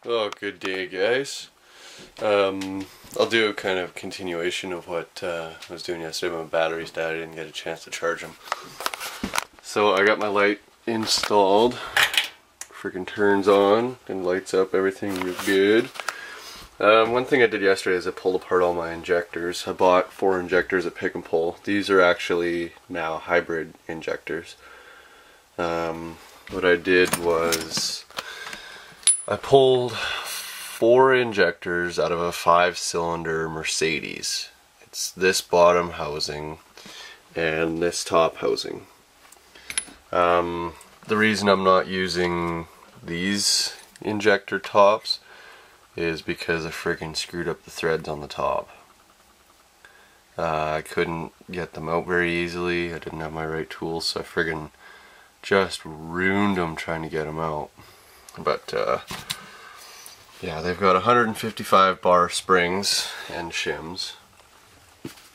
Oh, good day, guys. I'll do a kind of continuation of what I was doing yesterday. My batteries died. I didn't get a chance to charge them. So I got my light installed. Freaking turns on and lights up everything real good. One thing I did yesterday is I pulled apart all my injectors. I bought 4 injectors at Pick and Pull. These are actually now hybrid injectors. What I did was I pulled 4 injectors out of a 5-cylinder Mercedes. It's this bottom housing and this top housing. The reason I'm not using these injector tops is because I friggin' screwed up the threads on the top. I couldn't get them out very easily. I didn't have my right tools, so I friggin' just ruined them trying to get them out. But yeah, they've got 155 bar springs and shims.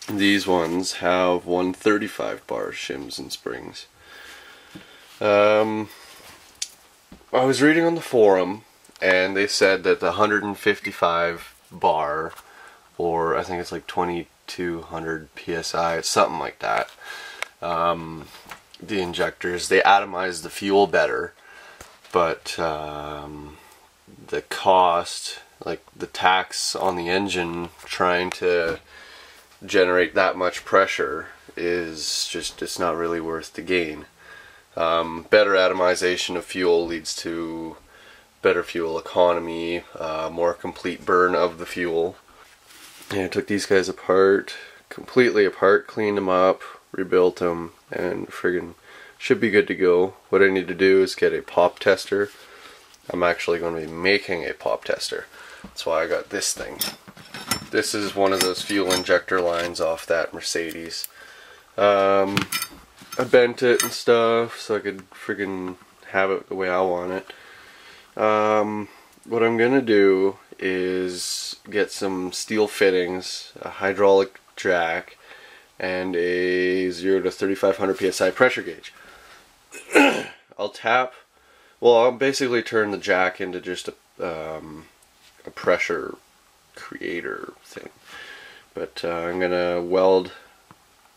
These ones have 135 bar shims and springs. I was reading on the forum and they said that the 155 bar, or I think it's like 2200 psi, it's something like that, the injectors, they atomize the fuel better, but the cost, like the tax on the engine trying to generate that much pressure is just, it's not really worth the gain. Better atomization of fuel leads to better fuel economy, more complete burn of the fuel. And I took these guys apart, completely apart, cleaned them up, rebuilt them, and friggin' should be good to go. What I need to do is get a pop tester. I'm actually going to be making a pop tester. That's why I got this thing. This is one of those fuel injector lines off that Mercedes. I bent it and stuff so I could friggin' have it the way I want it. What I'm gonna do is get some steel fittings, a hydraulic jack, and a 0 to 3500 psi pressure gauge. I'll basically turn the jack into just a pressure creator thing. But I'm gonna weld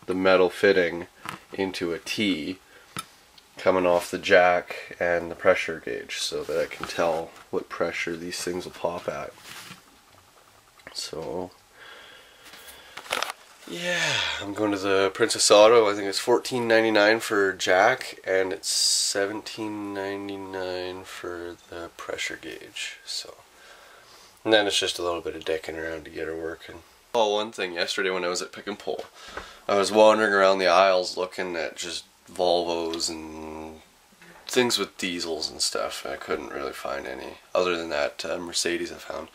the metal fitting into a T coming off the jack and the pressure gauge so that I can tell what pressure these things will pop at. So yeah, I'm going to the Princess Auto. I think it's $14.99 for jack and it's $17.99 for the pressure gauge. So, and then it's just a little bit of dicking around to get her working. Oh, one thing, yesterday when I was at Pick and Pull, I was wandering around the aisles looking at just Volvos and things with diesels and stuff. I couldn't really find any other than that Mercedes I found.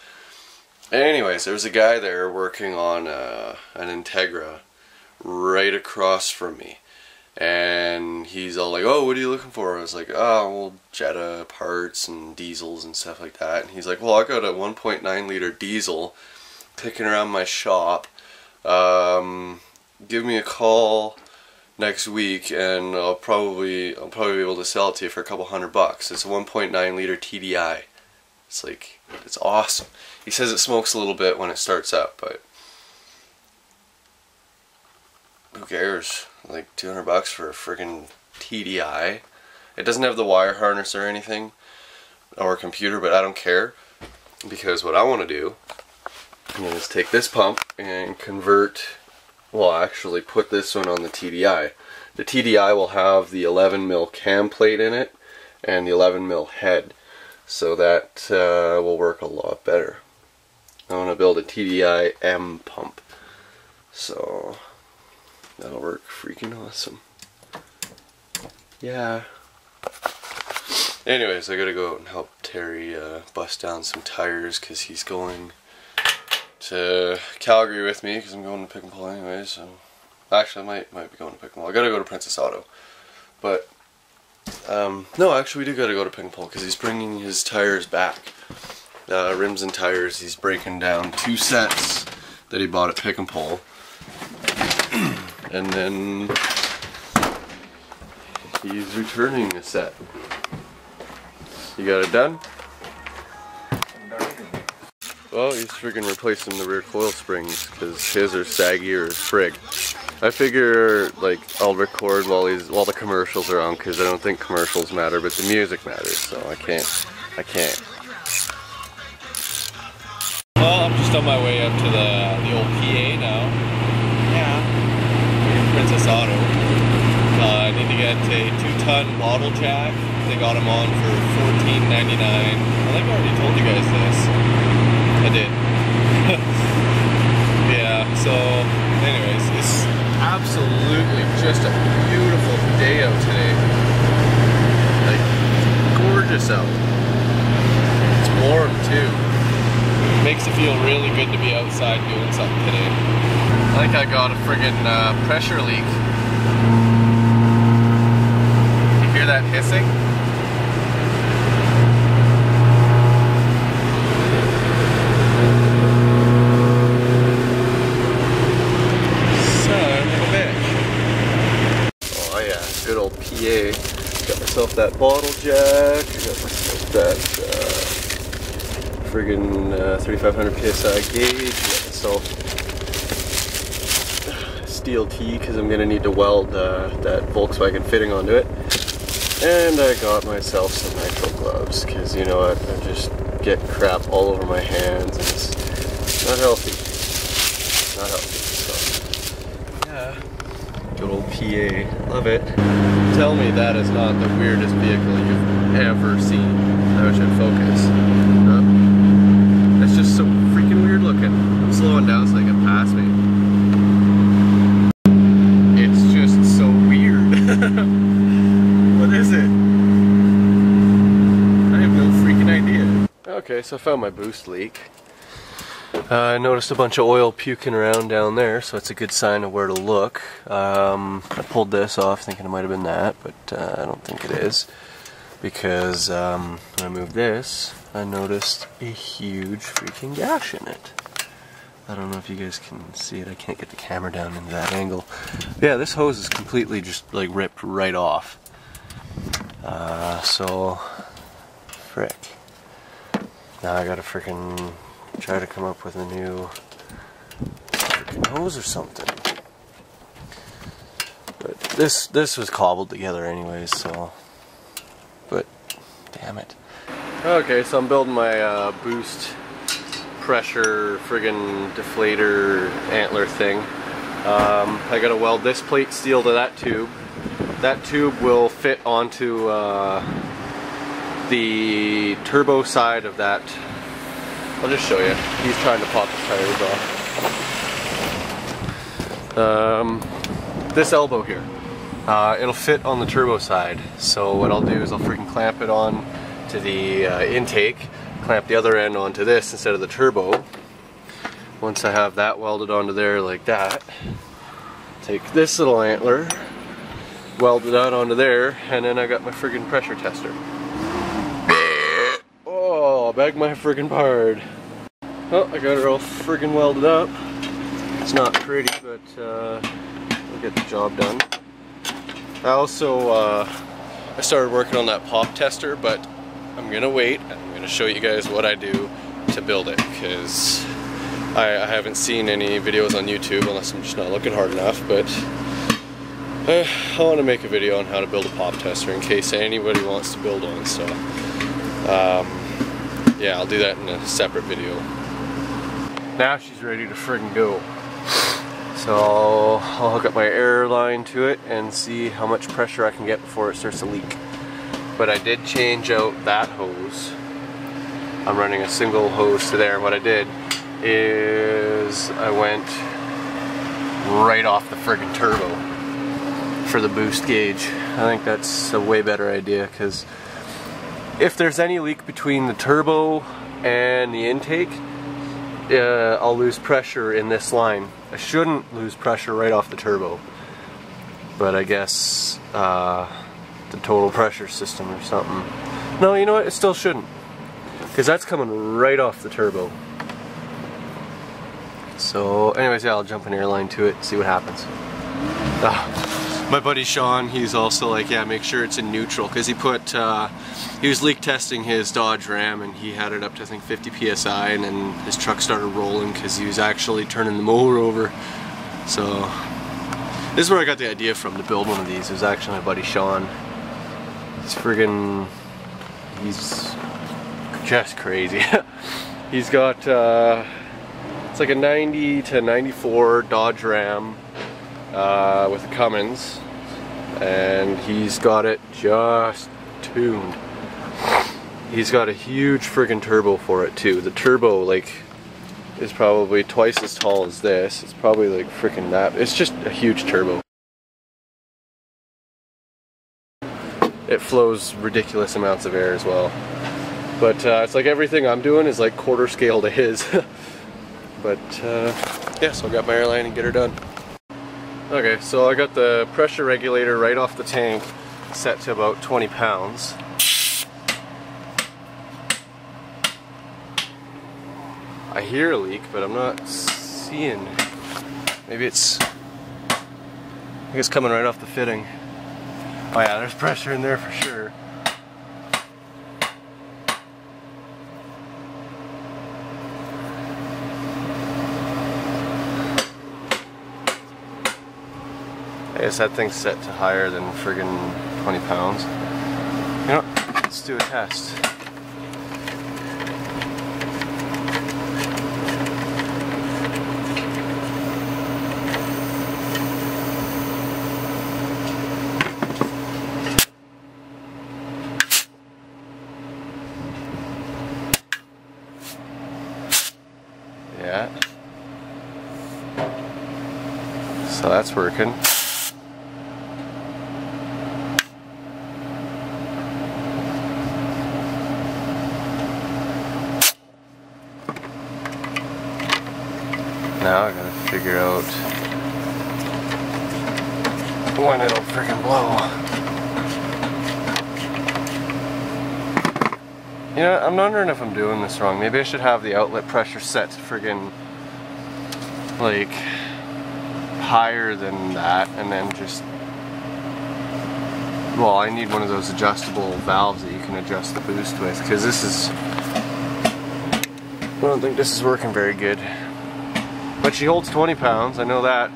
Anyways, there was a guy there working on an Integra right across from me. And he's all like, "Oh, what are you looking for?" I was like, "Oh, well, Jetta parts and diesels and stuff like that." And he's like, "Well, I got a 1.9 liter diesel kicking around my shop. Give me a call next week and I'll probably be able to sell it to you for a couple $100. It's a 1.9 liter TDI. It's like, it's awesome." He says it smokes a little bit when it starts up, but who cares? Like $200 for a friggin' TDI. It doesn't have the wire harness or anything, or a computer, but I don't care, because what I want to do is take this pump and actually put this one on the TDI. The TDI will have the 11 mil cam plate in it and the 11 mil head, so that will work a lot better. I want to build a TDI M pump, so that'll work freaking awesome. Yeah. Anyways, I gotta go out and help Terry bust down some tires because he's going to Calgary with me because I'm going to Pick and Pull anyway. So actually, I might be going to Pick and Pull. I gotta go to Princess Auto, but no, actually, we do gotta go to Pick and Pull because he's bringing his tires back, rims and tires. He's breaking down 2 sets that he bought at Pick and Pull, and then he's returning a set. You got it done? I'm Well, he's friggin' replacing the rear coil springs because his are saggier as frig. I figure like I'll record while the commercials are on because I don't think commercials matter, but the music matters, so I can't. Well, I'm just on my way up to the old PA now. Yeah. Princess Auto. I need to get a 2-ton bottle jack. They got them on for $14.99. I think I already told you guys this. I did. Yeah, so anyways, it's absolutely just a beautiful day out today. Like, gorgeous out. It's warm too. Makes it feel really good to be outside doing something today. I think I got a friggin' pressure leak. You hear that hissing? Good old PA. Got myself that bottle jack. Got myself that friggin' 3500 PSI gauge. Got myself steel tee because I'm gonna need to weld that Volkswagen fitting onto it. And I got myself some nitro gloves because you know what? I just get crap all over my hands and it's not healthy. Not healthy. So yeah. Good old PA, love it. Tell me that is not the weirdest vehicle you've ever seen. I wish I'd focus. It's just so freaking weird looking. I'm slowing down so they can pass me. It's just so weird. What is it? I have no freaking idea. Okay, so I found my boost leak. I noticed a bunch of oil puking around down there, so it's a good sign of where to look. I pulled this off thinking it might have been that, but I don't think it is. Because when I moved this, I noticed a huge freaking gash in it. I don't know if you guys can see it, I can't get the camera down into that angle. But yeah, this hose is completely just like ripped right off. So, frick. Now I gotta freaking try to come up with a new freaking hose or something. But this was cobbled together anyways, so. But damn it. Okay, so I'm building my boost pressure friggin' deflator antler thing. I gotta weld this plate steel to that tube. That tube will fit onto the turbo side of that. I'll just show you. He's trying to pop his tires off. This elbow here. It'll fit on the turbo side. So what I'll do is I'll freaking clamp it on to the intake, clamp the other end onto this instead of the turbo. Once I have that welded onto there like that, take this little antler, weld it out onto there, and then I got my friggin' pressure tester. Oh, beg my friggin' pard. Oh, I got it all friggin' welded up. It's not pretty, but we'll get the job done. I also, I started working on that pop tester, but I'm gonna wait. I'm gonna show you guys what I do to build it, because I haven't seen any videos on YouTube unless I'm just not looking hard enough, but I want to make a video on how to build a pop tester in case anybody wants to build one, so yeah, I'll do that in a separate video. Now she's ready to friggin' go. So I'll hook up my air line to it and see how much pressure I can get before it starts to leak. But I did change out that hose. I'm running a single hose to there. What I did is I went right off the friggin' turbo for the boost gauge. I think that's a way better idea, because if there's any leak between the turbo and the intake, I'll lose pressure in this line. I shouldn't lose pressure right off the turbo, but I guess the total pressure system or something. No, you know what? It still shouldn't, because that's coming right off the turbo. So anyways, yeah, I'll jump an airline to it and see what happens. My buddy Sean, he's also like, yeah, make sure it's in neutral, because he put, he was leak testing his Dodge Ram and he had it up to I think 50 psi, and then his truck started rolling because he was actually turning the motor over. So this is where I got the idea from to build one of these. It was actually my buddy Sean. He's friggin', he's just crazy. He's got, it's like a 90 to 94 Dodge Ram with a Cummins, and he's got it just tuned. He's got a huge friggin' turbo for it too. The turbo like is probably twice as tall as this. It's probably like friggin' that. It's just a huge turbo. It flows ridiculous amounts of air as well. But it's like everything I'm doing is like quarter scale to his. But yeah, so I got my airline and get her done. Okay, so I got the pressure regulator right off the tank set to about 20 pounds. I hear a leak, but I'm not seeing. Maybe it's, I think it's coming right off the fitting. Oh yeah, there's pressure in there for sure. I guess that thing's set to higher than friggin' 20 pounds. You know what? Let's do a test. Yeah. So that's working. Now I gotta figure out when it'll freaking blow. You know, I'm wondering if I'm doing this wrong. Maybe I should have the outlet pressure set to friggin' like higher than that, and then just, well, I need one of those adjustable valves that you can adjust the boost with, because this is, I don't think this is working very good. But she holds 20 pounds, I know that.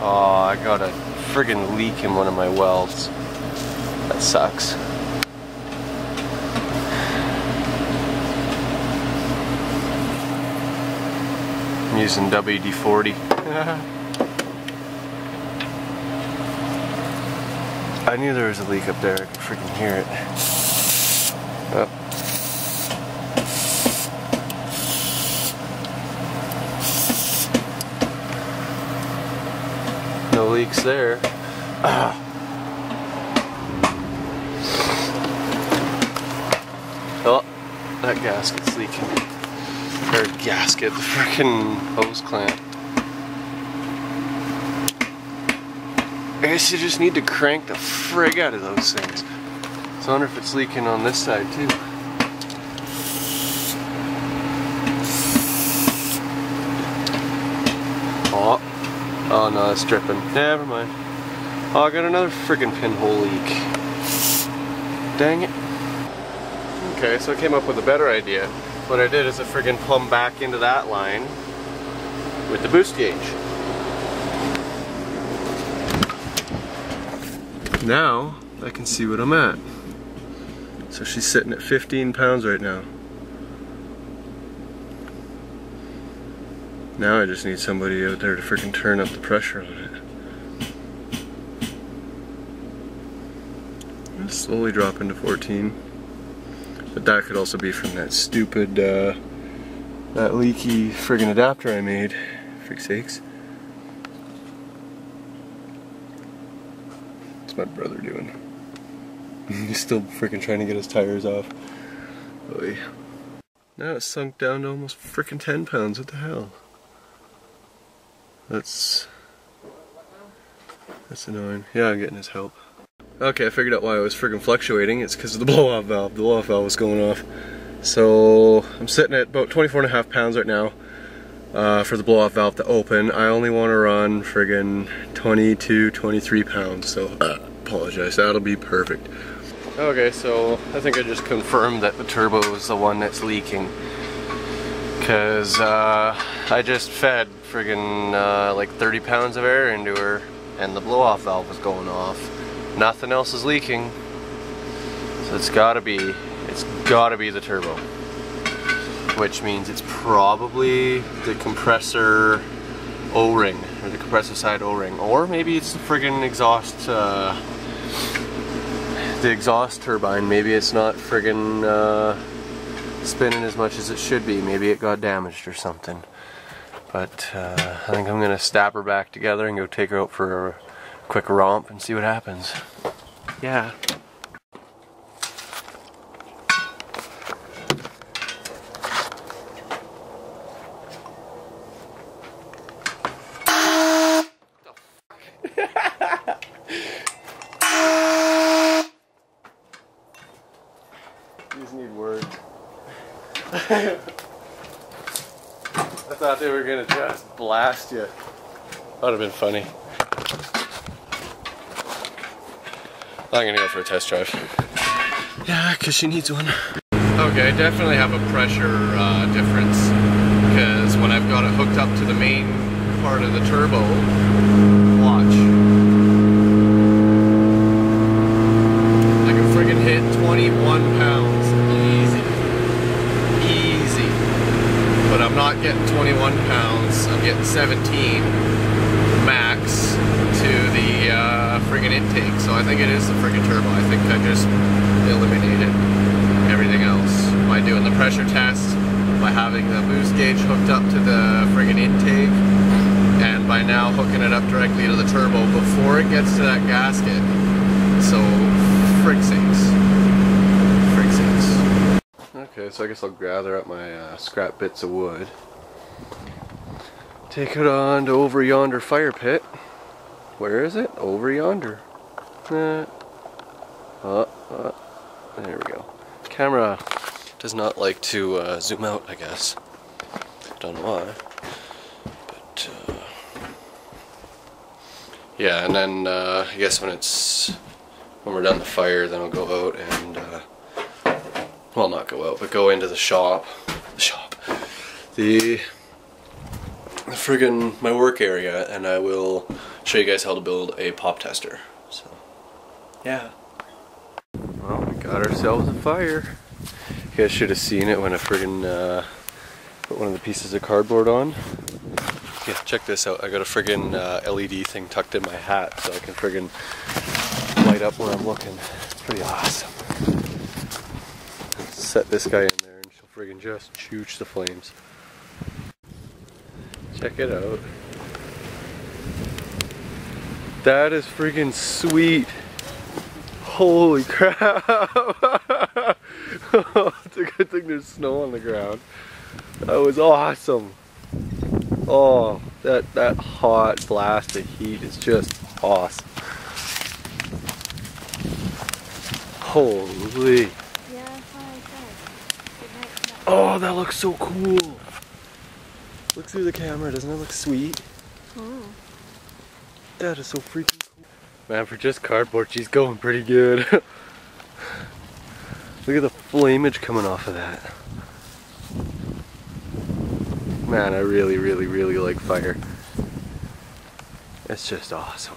Oh, I got a friggin' leak in one of my welds. That sucks. I'm using WD-40. I knew there was a leak up there, I could freaking hear it. Oh. No leaks there. Oh, that gasket's leaking. Or gasket, the freaking hose clamp. I guess you just need to crank the frig out of those things. So I wonder if it's leaking on this side too. Oh no, it's dripping. Never mind. Oh, I got another friggin' pinhole leak. Dang it. Okay, so I came up with a better idea. What I did is I friggin' plumbed back into that line with the boost gauge. Now I can see what I'm at. So she's sitting at 15 pounds right now. Now I just need somebody out there to freaking turn up the pressure on it. It'll slowly drop into 14. But that could also be from that stupid, that leaky friggin' adapter I made. Frick sakes. What's my brother doing? He's still freaking trying to get his tires off. Oy. Now it's sunk down to almost freaking 10 pounds. What the hell? That's annoying. Yeah, I'm getting his help. Okay, I figured out why I was friggin' fluctuating. It's because of the blow-off valve. The blow-off valve was going off. So I'm sitting at about 24.5 pounds right now. for the blow-off valve to open. I only want to run friggin' 22, 23 pounds, so apologize, that'll be perfect. Okay, so I think I just confirmed that the turbo is the one that's leaking, because I just fed friggin' like 30 pounds of air into her and the blow-off valve was going off. Nothing else is leaking, so it's gotta be the turbo, which means it's probably the compressor O-ring, or the compressor side O-ring, or maybe it's the friggin' exhaust, the exhaust turbine. Maybe it's not friggin' spinning as much as it should be. Maybe it got damaged or something. But I think I'm gonna snap her back together and go take her out for a quick romp and see what happens. Yeah. These need words. I thought they were gonna just blast you. That would have been funny. I'm gonna go for a test drive. Yeah, because she needs one. Okay, I definitely have a pressure difference, because when I've got it hooked up to the main part of the turbo, watch. I can friggin' hit 21 pounds. Easy. Easy. But I'm not getting 21 pounds, I'm getting 17 max to the friggin' intake. So I think it is the friggin' turbo. I think I just eliminated everything else by doing the pressure test, by having the boost gauge hooked up to the friggin' intake, and by now hooking it up directly to the turbo before it gets to that gasket. So, frig sakes. Frig sakes. Okay, so I guess I'll gather up my scrap bits of wood. Take it on to over yonder fire pit. Where is it? Over yonder. There we go. Camera does not like to zoom out, I guess. Don't know why. But yeah, and then I guess when we're done the fire, then I'll go out and well, not go out, but go into the shop. The friggin' my work area, and I will show you guys how to build a pop tester. So yeah. Well, we got ourselves a fire. You guys should have seen it when I friggin' put one of the pieces of cardboard on. Yeah, check this out. I got a friggin' LED thing tucked in my hat so I can friggin' light up where I'm looking. It's pretty awesome. Set this guy in there and she'll friggin' just chooch the flames. Check it out. That is friggin' sweet. Holy crap. It's a good thing there's snow on the ground. That was awesome. Oh, that hot blast of heat is just awesome. Holy. Yeah, that's what I said. Oh, that looks so cool. Look through the camera, doesn't it look sweet? Oh. That is so freaking cool. Man, for just cardboard, she's going pretty good. Look at the flamage coming off of that. Man, I really, really, really like fire. It's just awesome.